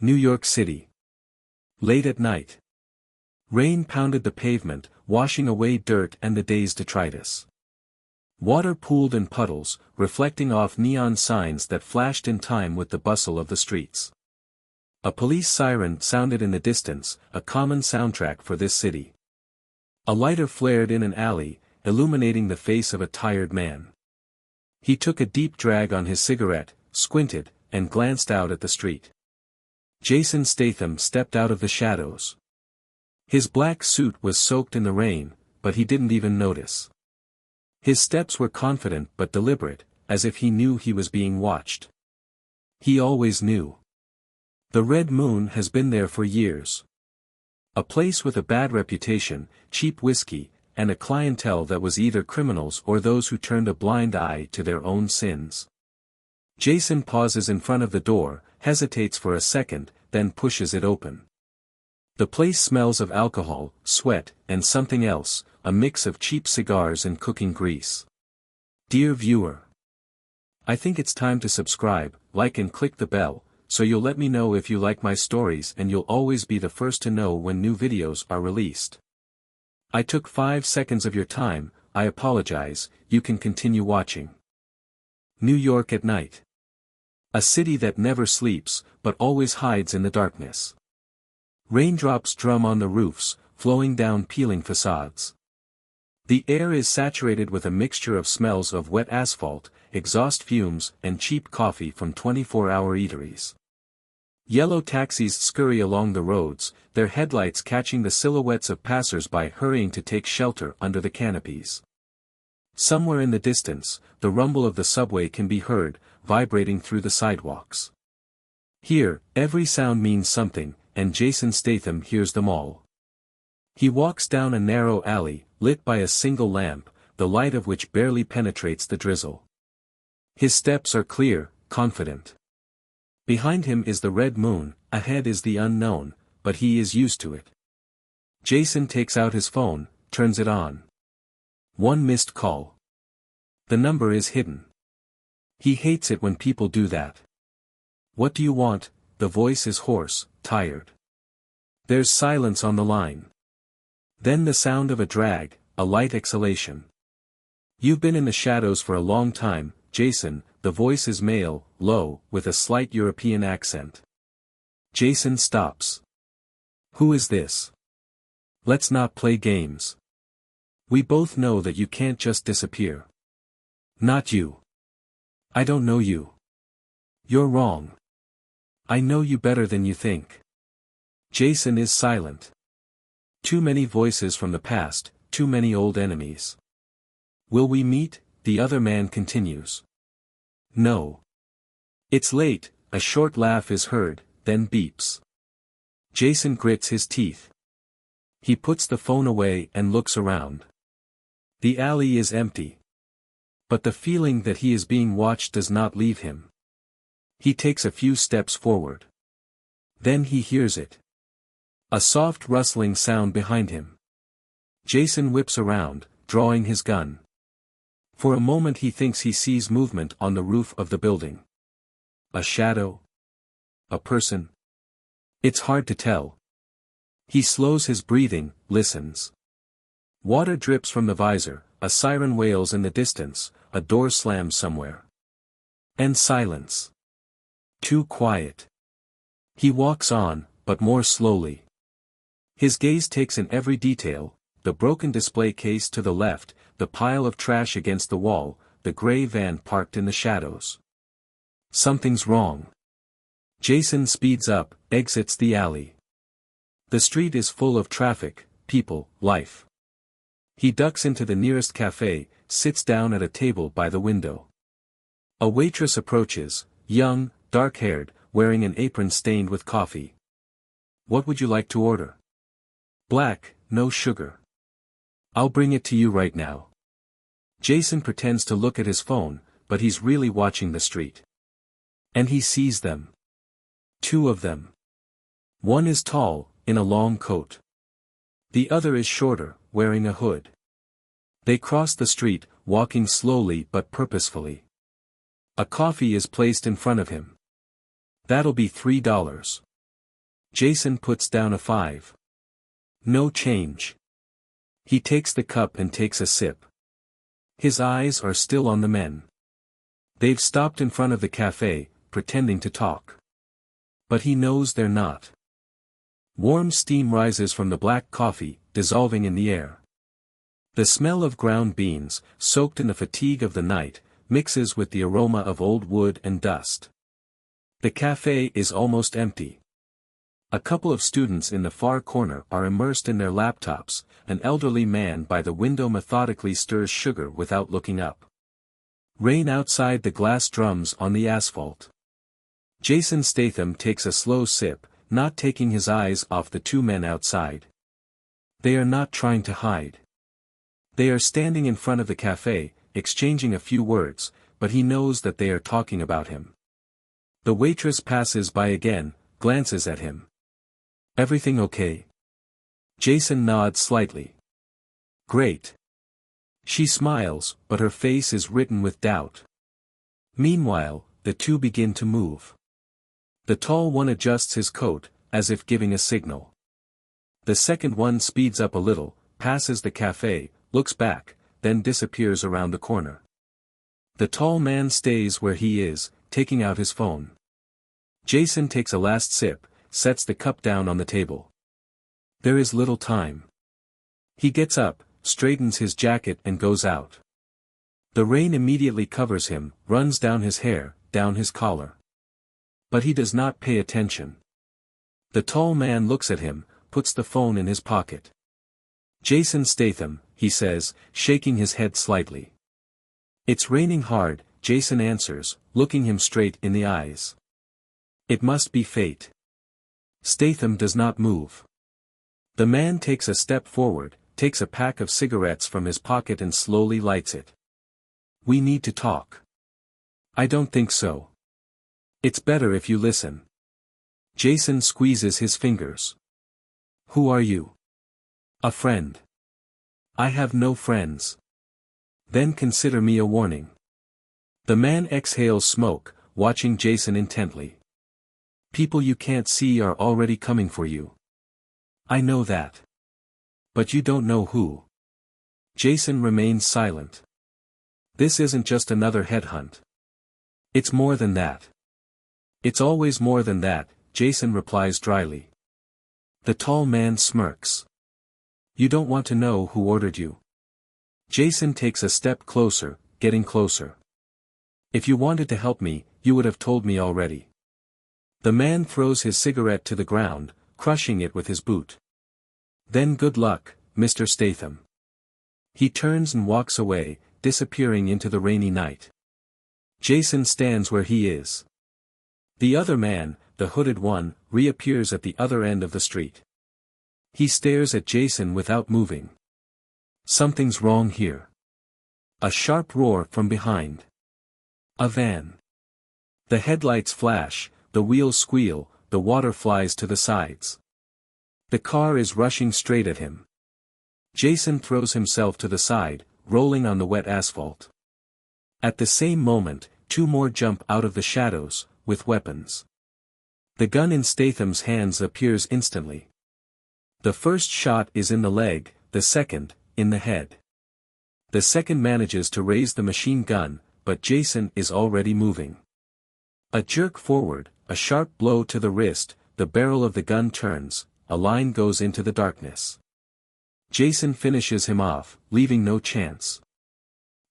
New York City. Late at night. Rain pounded the pavement, washing away dirt and the day's detritus. Water pooled in puddles, reflecting off neon signs that flashed in time with the bustle of the streets. A police siren sounded in the distance, a common soundtrack for this city. A lighter flared in an alley, illuminating the face of a tired man. He took a deep drag on his cigarette, squinted, and glanced out at the street. Jason Statham stepped out of the shadows. His black suit was soaked in the rain, but he didn't even notice. His steps were confident but deliberate, as if he knew he was being watched. He always knew. The Red Moon has been there for years. A place with a bad reputation, cheap whiskey, and a clientele that was either criminals or those who turned a blind eye to their own sins. Jason pauses in front of the door, hesitates for a second, then pushes it open. The place smells of alcohol, sweat, and something else, a mix of cheap cigars and cooking grease. Dear viewer, I think it's time to subscribe, like and click the bell, so you'll let me know if you like my stories and you'll always be the first to know when new videos are released. I took 5 seconds of your time, I apologize, you can continue watching. New York at night. A city that never sleeps, but always hides in the darkness. Raindrops drum on the roofs, flowing down peeling facades. The air is saturated with a mixture of smells of wet asphalt, exhaust fumes, and cheap coffee from 24-hour eateries. Yellow taxis scurry along the roads, their headlights catching the silhouettes of passers-by hurrying to take shelter under the canopies. Somewhere in the distance, the rumble of the subway can be heard, vibrating through the sidewalks. Here, every sound means something, and Jason Statham hears them all. He walks down a narrow alley, lit by a single lamp, the light of which barely penetrates the drizzle. His steps are clear, confident. Behind him is the Red Moon, ahead is the unknown, but he is used to it. Jason takes out his phone, turns it on. One missed call. The number is hidden. He hates it when people do that. What do you want? The voice is hoarse, tired. There's silence on the line. Then the sound of a drag, a light exhalation. You've been in the shadows for a long time, Jason. The voice is male, low, with a slight European accent. Jason stops. Who is this? Let's not play games. We both know that you can't just disappear. Not you. I don't know you. You're wrong. I know you better than you think. Jason is silent. Too many voices from the past, too many old enemies. Will we meet? The other man continues. No. It's late, a short laugh is heard, then beeps. Jason grits his teeth. He puts the phone away and looks around. The alley is empty. But the feeling that he is being watched does not leave him. He takes a few steps forward. Then he hears it. A soft rustling sound behind him. Jason whips around, drawing his gun. For a moment he thinks he sees movement on the roof of the building. A shadow? A person? It's hard to tell. He slows his breathing, listens. Water drips from the visor, a siren wails in the distance, a door slams somewhere. And silence. Too quiet. He walks on, but more slowly. His gaze takes in every detail, the broken display case to the left, the pile of trash against the wall, the gray van parked in the shadows. Something's wrong. Jason speeds up, exits the alley. The street is full of traffic, people, life. He ducks into the nearest cafe, sits down at a table by the window. A waitress approaches, young, dark-haired, wearing an apron stained with coffee. What would you like to order? Black, no sugar. I'll bring it to you right now. Jason pretends to look at his phone, but he's really watching the street. And he sees them. 2 of them. One is tall, in a long coat. The other is shorter, wearing a hood. They cross the street, walking slowly but purposefully. A coffee is placed in front of him. That'll be $3. Jason puts down a 5. No change. He takes the cup and takes a sip. His eyes are still on the men. They've stopped in front of the cafe, pretending to talk. But he knows they're not. Warm steam rises from the black coffee, dissolving in the air. The smell of ground beans, soaked in the fatigue of the night, mixes with the aroma of old wood and dust. The cafe is almost empty. A couple of students in the far corner are immersed in their laptops. An elderly man by the window methodically stirs sugar without looking up. Rain outside the glass drums on the asphalt. Jason Statham takes a slow sip, not taking his eyes off the two men outside. They are not trying to hide. They are standing in front of the cafe, exchanging a few words, but he knows that they are talking about him. The waitress passes by again, glances at him. Everything okay? Jason nods slightly. Great. She smiles, but her face is written with doubt. Meanwhile, the two begin to move. The tall one adjusts his coat, as if giving a signal. The second one speeds up a little, passes the cafe, looks back, then disappears around the corner. The tall man stays where he is, taking out his phone. Jason takes a last sip, sets the cup down on the table. There is little time. He gets up, straightens his jacket and goes out. The rain immediately covers him, runs down his hair, down his collar. But he does not pay attention. The tall man looks at him, puts the phone in his pocket. Jason Statham, he says, shaking his head slightly. It's raining hard, Jason answers, looking him straight in the eyes. It must be fate. Statham does not move. The man takes a step forward, takes a pack of cigarettes from his pocket and slowly lights it. We need to talk. I don't think so. It's better if you listen. Jason squeezes his fingers. Who are you? A friend. I have no friends. Then consider me a warning. The man exhales smoke, watching Jason intently. People you can't see are already coming for you. I know that. But you don't know who. Jason remains silent. This isn't just another headhunt. It's more than that. It's always more than that, Jason replies dryly. The tall man smirks. You don't want to know who ordered you. Jason takes a step closer, getting closer. If you wanted to help me, you would have told me already. The man throws his cigarette to the ground, crushing it with his boot. Then good luck, Mr. Statham. He turns and walks away, disappearing into the rainy night. Jason stands where he is. The other man, the hooded one, reappears at the other end of the street. He stares at Jason without moving. Something's wrong here. A sharp roar from behind. A van. The headlights flash, the wheels squeal, the water flies to the sides. The car is rushing straight at him. Jason throws himself to the side, rolling on the wet asphalt. At the same moment, two more jump out of the shadows, with weapons. The gun in Statham's hands appears instantly. The first shot is in the leg, the second, in the head. The second manages to raise the machine gun, but Jason is already moving. A jerk forward, a sharp blow to the wrist, the barrel of the gun turns, a line goes into the darkness. Jason finishes him off, leaving no chance.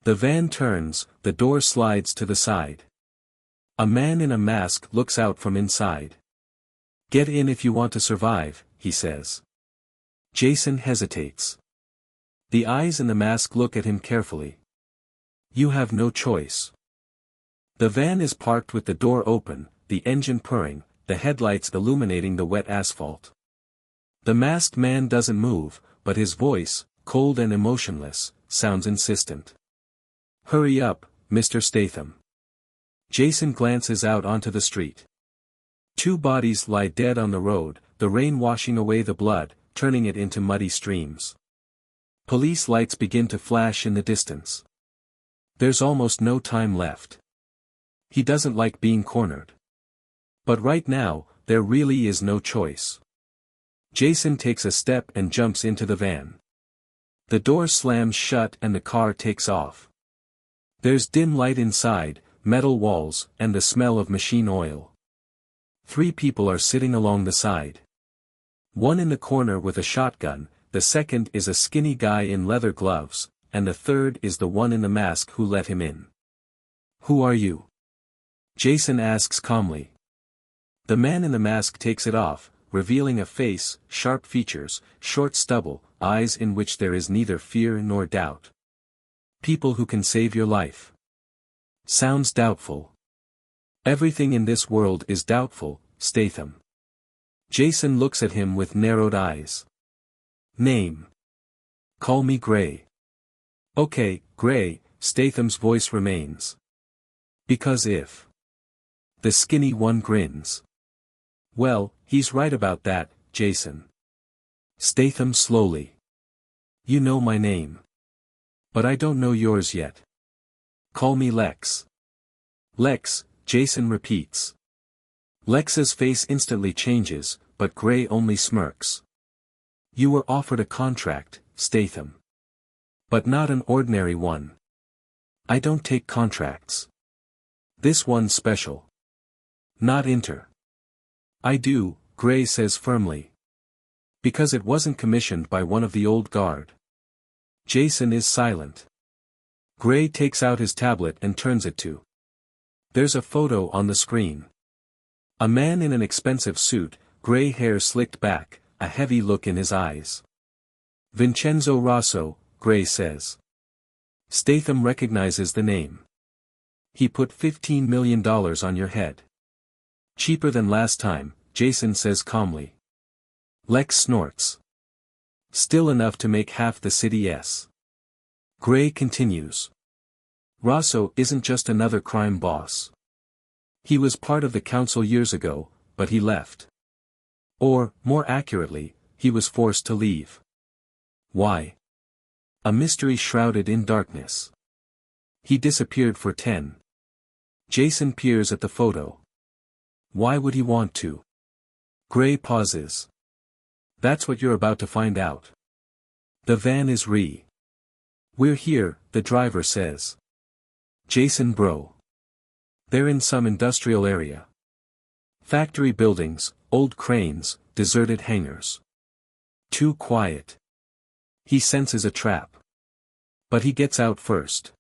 The van turns, the door slides to the side. A man in a mask looks out from inside. Get in if you want to survive, he says. Jason hesitates. The eyes in the mask look at him carefully. You have no choice. The van is parked with the door open, the engine purring, the headlights illuminating the wet asphalt. The masked man doesn't move, but his voice, cold and emotionless, sounds insistent. Hurry up, Mr. Statham. Jason glances out onto the street. Two bodies lie dead on the road, the rain washing away the blood, turning it into muddy streams. Police lights begin to flash in the distance. There's almost no time left. He doesn't like being cornered. But right now, there really is no choice. Jason takes a step and jumps into the van. The door slams shut and the car takes off. There's dim light inside, metal walls, and the smell of machine oil. 3 people are sitting along the side. One in the corner with a shotgun, the second is a skinny guy in leather gloves, and the third is the one in the mask who let him in. "Who are you?" Jason asks calmly. The man in the mask takes it off, revealing a face, sharp features, short stubble, eyes in which there is neither fear nor doubt. "People who can save your life." Sounds doubtful. Everything in this world is doubtful, Statham. Jason looks at him with narrowed eyes. "Name?" "Call me Gray." "Okay, Gray," Statham's voice remains. "Because if..." The skinny one grins. "Well, he's right about that, Jason." Statham slowly. "You know my name. But I don't know yours yet. Call me Lex." "Lex," Jason repeats. Lex's face instantly changes, but Gray only smirks. "You were offered a contract, Statham. But not an ordinary one. I don't take contracts. This one's special. Not inter." "I do," Gray says firmly. "Because it wasn't commissioned by one of the old guard." Jason is silent. Gray takes out his tablet and turns it to. There's a photo on the screen. A man in an expensive suit, gray hair slicked back, a heavy look in his eyes. "Vincenzo Rosso," Gray says. Statham recognizes the name. "He put $15 million on your head." "Cheaper than last time," Jason says calmly. Lex snorts. "Still enough to make half the city yes." Gray continues. "Rosso isn't just another crime boss. He was part of the council years ago, but he left. Or, more accurately, he was forced to leave. Why? A mystery shrouded in darkness. He disappeared for 10. Jason peers at the photo. Why would he want to? Gray pauses. That's what you're about to find out. The van is re. We're here, the driver says. Jason bro. They're in some industrial area. Factory buildings, old cranes, deserted hangars. Too quiet. He senses a trap. But he gets out first.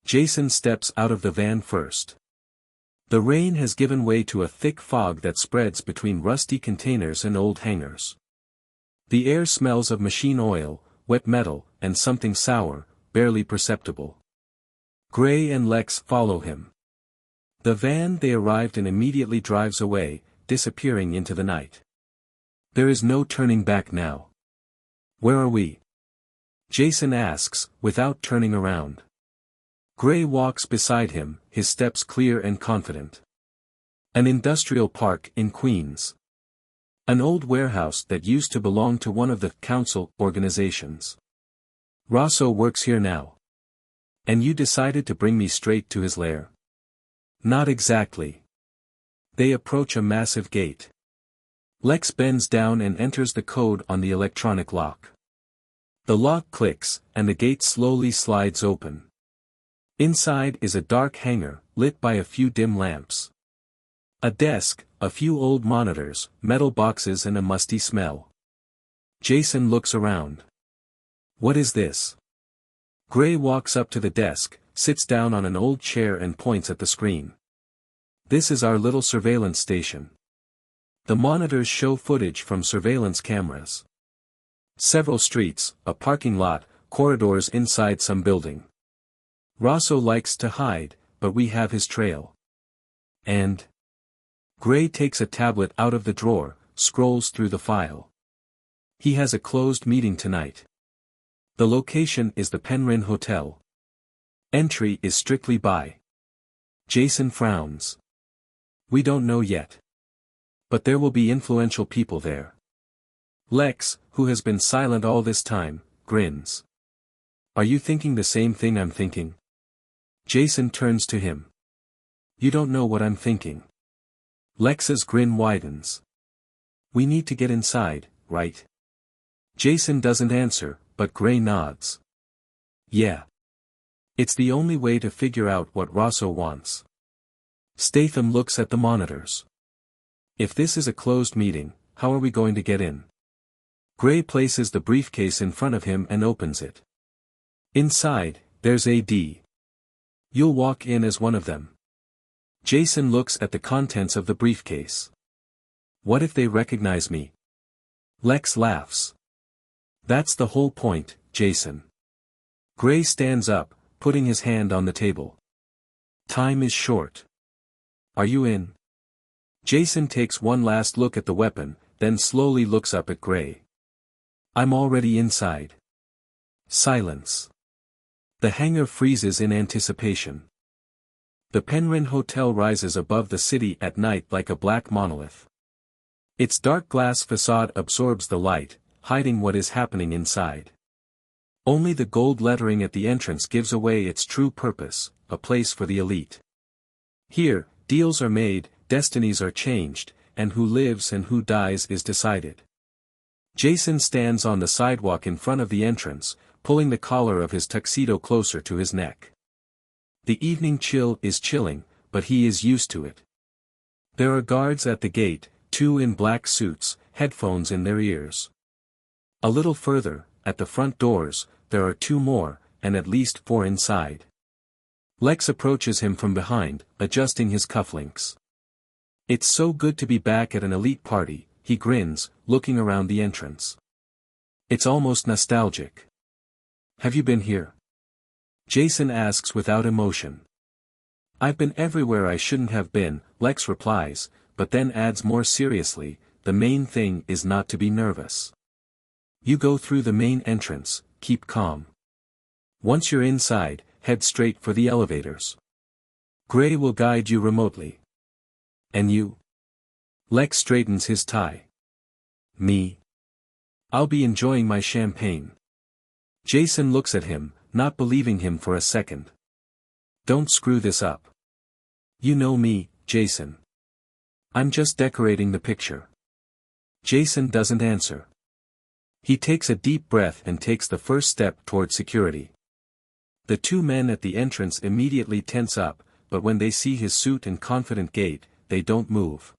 Jason steps out of the van first. The rain has given way to a thick fog that spreads between rusty containers and old hangars. The air smells of machine oil, wet metal, and something sour, barely perceptible. Gray and Lex follow him. The van they arrived in immediately drives away, disappearing into the night. There is no turning back now. Where are we? Jason asks, without turning around. Gray walks beside him, his steps clear and confident. An industrial park in Queens. An old warehouse that used to belong to one of the council organizations. Rosso works here now. And you decided to bring me straight to his lair? Not exactly. They approach a massive gate. Lex bends down and enters the code on the electronic lock. The lock clicks, and the gate slowly slides open. Inside is a dark hangar, lit by a few dim lamps. A desk, a few old monitors, metal boxes and a musty smell. Jason looks around. What is this? Gray walks up to the desk, sits down on an old chair and points at the screen. This is our little surveillance station. The monitors show footage from surveillance cameras. Several streets, a parking lot, corridors inside some building. Rosso likes to hide, but we have his trail. And? Gray takes a tablet out of the drawer, scrolls through the file. He has a closed meeting tonight. The location is the Penryn Hotel. Entry is strictly by. Jason frowns. We don't know yet. But there will be influential people there. Lex, who has been silent all this time, grins. Are you thinking the same thing I'm thinking? Jason turns to him. You don't know what I'm thinking. Lex's grin widens. We need to get inside, right? Jason doesn't answer, but Gray nods. Yeah. It's the only way to figure out what Rosso wants. Statham looks at the monitors. If this is a closed meeting, how are we going to get in? Gray places the briefcase in front of him and opens it. Inside, there's AD. You'll walk in as one of them. Jason looks at the contents of the briefcase. What if they recognize me? Lex laughs. That's the whole point, Jason. Gray stands up, putting his hand on the table. Time is short. Are you in? Jason takes one last look at the weapon, then slowly looks up at Gray. I'm already inside. Silence. The hangar freezes in anticipation. The Penryn Hotel rises above the city at night like a black monolith. Its dark glass facade absorbs the light, hiding what is happening inside. Only the gold lettering at the entrance gives away its true purpose, a place for the elite. Here, deals are made, destinies are changed, and who lives and who dies is decided. Jason stands on the sidewalk in front of the entrance, pulling the collar of his tuxedo closer to his neck. The evening chill is chilling, but he is used to it. There are guards at the gate, 2 in black suits, headphones in their ears. A little further, at the front doors, there are 2 more, and at least 4 inside. Lex approaches him from behind, adjusting his cufflinks. It's so good to be back at an elite party, he grins, looking around the entrance. It's almost nostalgic. Have you been here? Jason asks without emotion. I've been everywhere I shouldn't have been, Lex replies, but then adds more seriously, the main thing is not to be nervous. You go through the main entrance, keep calm. Once you're inside, head straight for the elevators. Gray will guide you remotely. And you? Lex straightens his tie. Me? I'll be enjoying my champagne. Jason looks at him, not believing him for a second. Don't screw this up. You know me, Jason. I'm just decorating the picture. Jason doesn't answer. He takes a deep breath and takes the first step toward security. The 2 men at the entrance immediately tense up, but when they see his suit and confident gait, they don't move.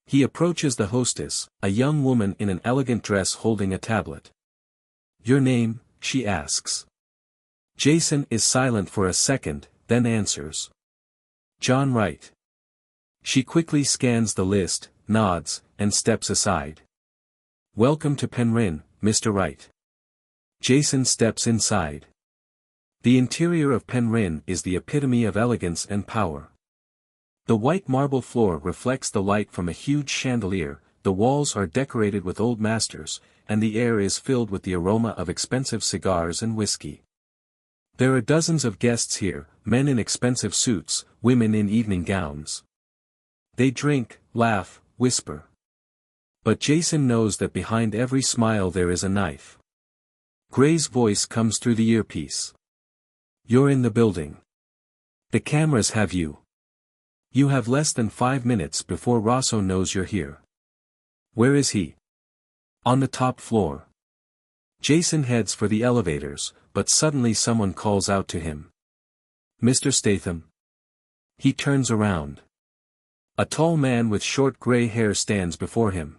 He approaches the hostess, a young woman in an elegant dress holding a tablet. Your name, she asks. Jason is silent for a second, then answers. John Wright. She quickly scans the list, nods, and steps aside. Welcome to Penryn, Mr. Wright. Jason steps inside. The interior of Penryn is the epitome of elegance and power. The white marble floor reflects the light from a huge chandelier, the walls are decorated with old masters, and the air is filled with the aroma of expensive cigars and whiskey. There are dozens of guests here, men in expensive suits, women in evening gowns. They drink, laugh, whisper. But Jason knows that behind every smile there is a knife. Gray's voice comes through the earpiece. You're in the building. The cameras have you. You have less than 5 minutes before Rosso knows you're here. Where is he? On the top floor. Jason heads for the elevators, but suddenly someone calls out to him. Mr. Statham. He turns around. A tall man with short gray hair stands before him.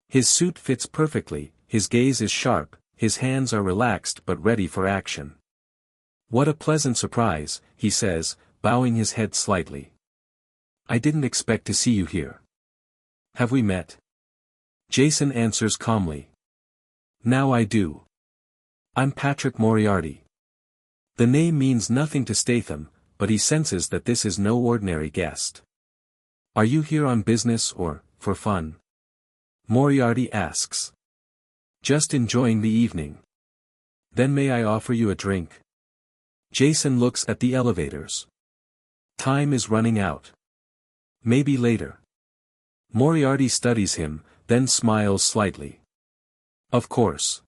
His suit fits perfectly, his gaze is sharp, his hands are relaxed but ready for action. What a pleasant surprise, he says, bowing his head slightly. I didn't expect to see you here. Have we met? Jason answers calmly. Now I do. I'm Patrick Moriarty. The name means nothing to Statham, but he senses that this is no ordinary guest. Are you here on business or, for fun? Moriarty asks. Just enjoying the evening. Then may I offer you a drink? Jason looks at the elevators. Time is running out. Maybe later. Moriarty studies him, then smiles slightly. Of course.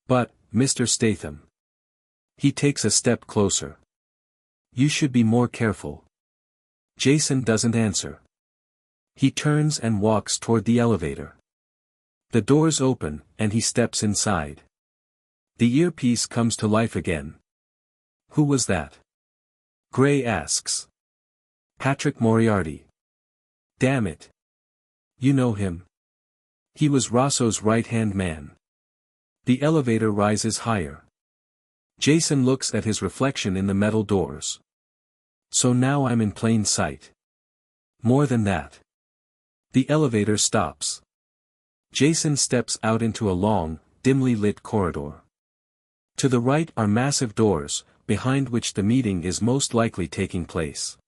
But, Mr. Statham. He takes a step closer. You should be more careful. Jason doesn't answer. He turns and walks toward the elevator. The doors open, and he steps inside. The earpiece comes to life again. Who was that? Gray asks. Patrick Moriarty. Damn it. You know him. He was Rosso's right-hand man. The elevator rises higher. Jason looks at his reflection in the metal doors. So now I'm in plain sight. More than that. The elevator stops. Jason steps out into a long, dimly lit corridor. To the right are massive doors, behind which the meeting is most likely taking place.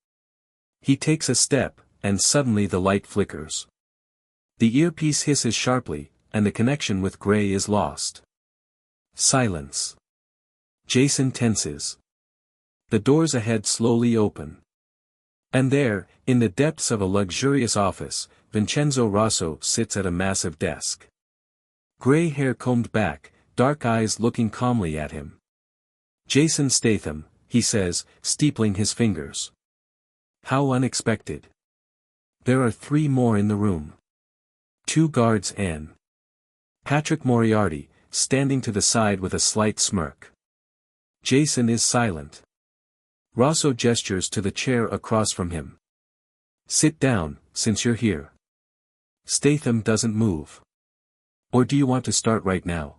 He takes a step, and suddenly the light flickers. The earpiece hisses sharply, and the connection with Gray is lost. Silence. Jason tenses. The doors ahead slowly open. And there, in the depths of a luxurious office, Vincenzo Rosso sits at a massive desk. Gray hair combed back, dark eyes looking calmly at him. Jason Statham, he says, steepling his fingers. How unexpected. There are 3 more in the room. 2 guards and Patrick Moriarty, standing to the side with a slight smirk. Jason is silent. Rosso gestures to the chair across from him. Sit down, since you're here. Statham doesn't move. Or do you want to start right now?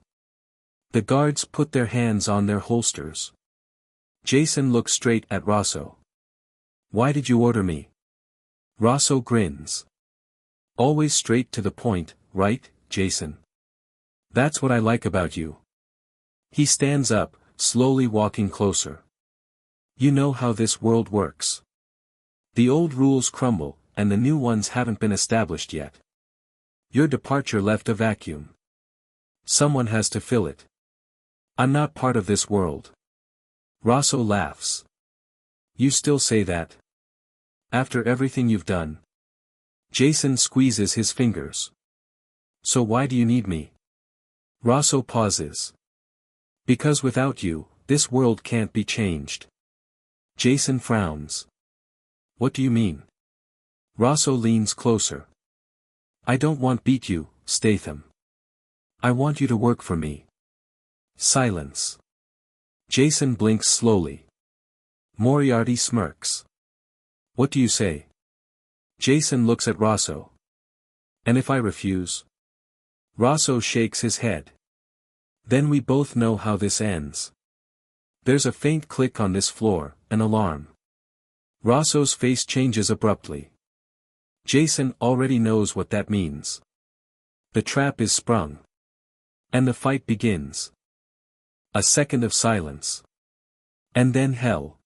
The guards put their hands on their holsters. Jason looks straight at Rosso. Why did you order me? Rosso grins. Always straight to the point, right, Jason? That's what I like about you. He stands up, slowly walking closer. You know how this world works. The old rules crumble, and the new ones haven't been established yet. Your departure left a vacuum. Someone has to fill it. I'm not part of this world. Rosso laughs. You still say that? After everything you've done? Jason squeezes his fingers. So why do you need me? Rosso pauses. Because without you, this world can't be changed. Jason frowns. What do you mean? Rosso leans closer. I don't want beat you, Statham. I want you to work for me. Silence. Jason blinks slowly. Moriarty smirks. What do you say? Jason looks at Rosso. And if I refuse? Rosso shakes his head. Then we both know how this ends. There's a faint click on this floor, an alarm. Rosso's face changes abruptly. Jason already knows what that means. The trap is sprung. And the fight begins. A second of silence. And then hell.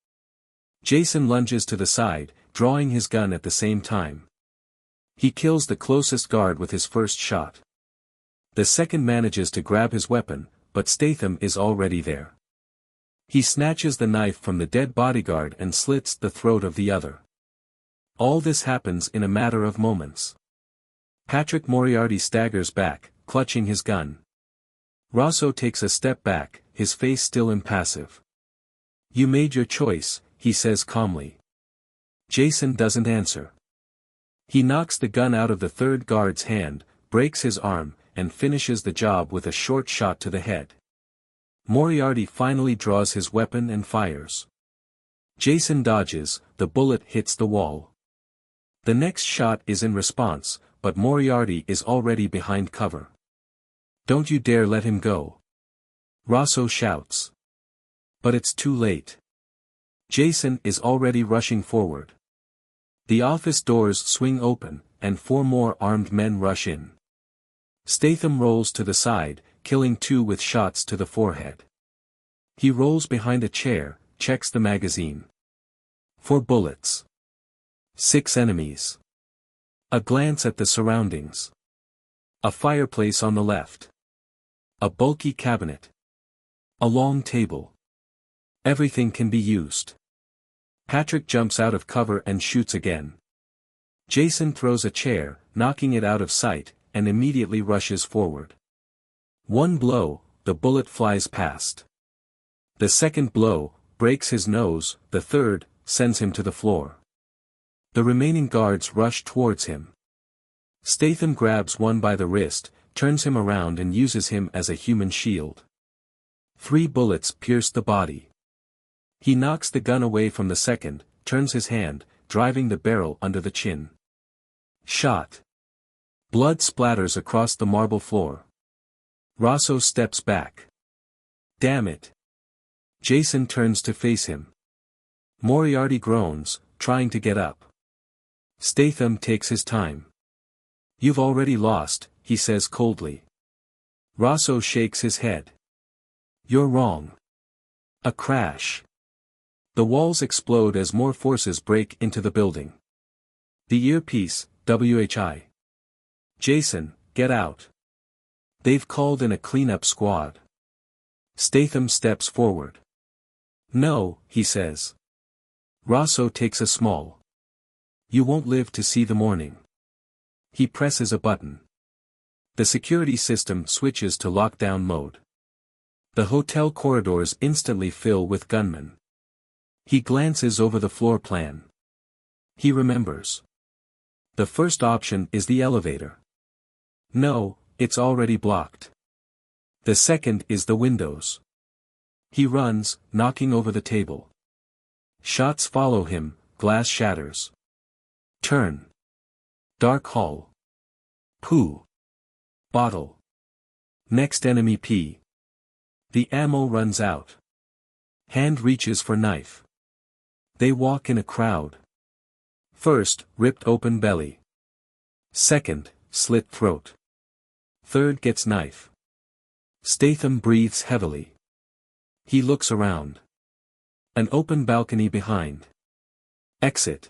Jason lunges to the side, drawing his gun at the same time. He kills the closest guard with his first shot. The second manages to grab his weapon, but Statham is already there. He snatches the knife from the dead bodyguard and slits the throat of the other. All this happens in a matter of moments. Patrick Moriarty staggers back, clutching his gun. Rosso takes a step back, his face still impassive. You made your choice, he says calmly. Jason doesn't answer. He knocks the gun out of the third guard's hand, breaks his arm, and finishes the job with a short shot to the head. Moriarty finally draws his weapon and fires. Jason dodges, the bullet hits the wall. The next shot is in response, but Moriarty is already behind cover. Don't you dare let him go. Rosso shouts. But it's too late. Jason is already rushing forward. The office doors swing open, and 4 more armed men rush in. Statham rolls to the side, killing 2 with shots to the forehead. He rolls behind a chair, checks the magazine. 4 bullets. 6 enemies. A glance at the surroundings. A fireplace on the left. A bulky cabinet. A long table. Everything can be used. Patrick jumps out of cover and shoots again. Jason throws a chair, knocking it out of sight, and immediately rushes forward. 1 blow, the bullet flies past. The second blow, breaks his nose, the third, sends him to the floor. The remaining guards rush towards him. Statham grabs one by the wrist, turns him around and uses him as a human shield. 3 bullets pierce the body. He knocks the gun away from the second, turns his hand, driving the barrel under the chin. Shot. Blood splatters across the marble floor. Rosso steps back. Damn it. Jason turns to face him. Moriarty groans, trying to get up. Statham takes his time. You've already lost, he says coldly. Rosso shakes his head. You're wrong. A crash. The walls explode as more forces break into the building. The earpiece, WHI. Jason, get out. They've called in a cleanup squad. Statham steps forward. No, he says. Rosso takes a small. You won't live to see the morning. He presses a button. The security system switches to lockdown mode. The hotel corridors instantly fill with gunmen. He glances over the floor plan. He remembers. The first option is the elevator. No, it's already blocked. The second is the windows. He runs, knocking over the table. Shots follow him, glass shatters. Turn. Dark hall. Poo. Bottle. Next enemy P. The ammo runs out. Hand reaches for knife. They walk in a crowd. First, ripped open belly. Second, slit throat. Third gets knife. Statham breathes heavily. He looks around. An open balcony behind. Exit.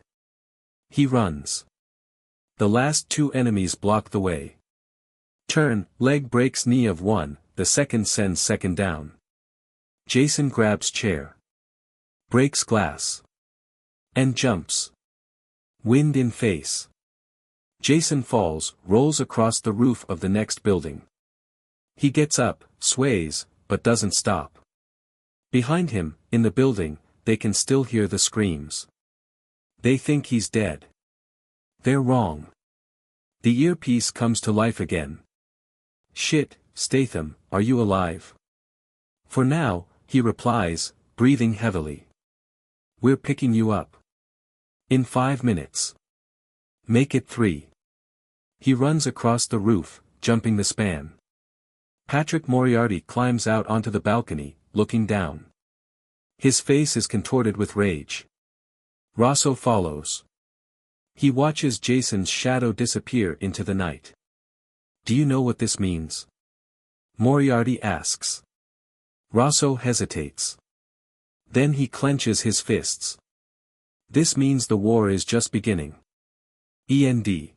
He runs. The last 2 enemies block the way. Turn, leg breaks knee of one, the second sends second down. Jason grabs chair. Breaks glass. And jumps. Wind in face. Jason falls, rolls across the roof of the next building. He gets up, sways, but doesn't stop. Behind him, in the building, they can still hear the screams. They think he's dead. They're wrong. The earpiece comes to life again. Shit, Statham, are you alive? For now, he replies, breathing heavily. We're picking you up. In 5 minutes. Make it 3. He runs across the roof, jumping the span. Patrick Moriarty climbs out onto the balcony, looking down. His face is contorted with rage. Rosso follows. He watches Jason's shadow disappear into the night. Do you know what this means? Moriarty asks. Rosso hesitates. Then he clenches his fists. This means the war is just beginning. END.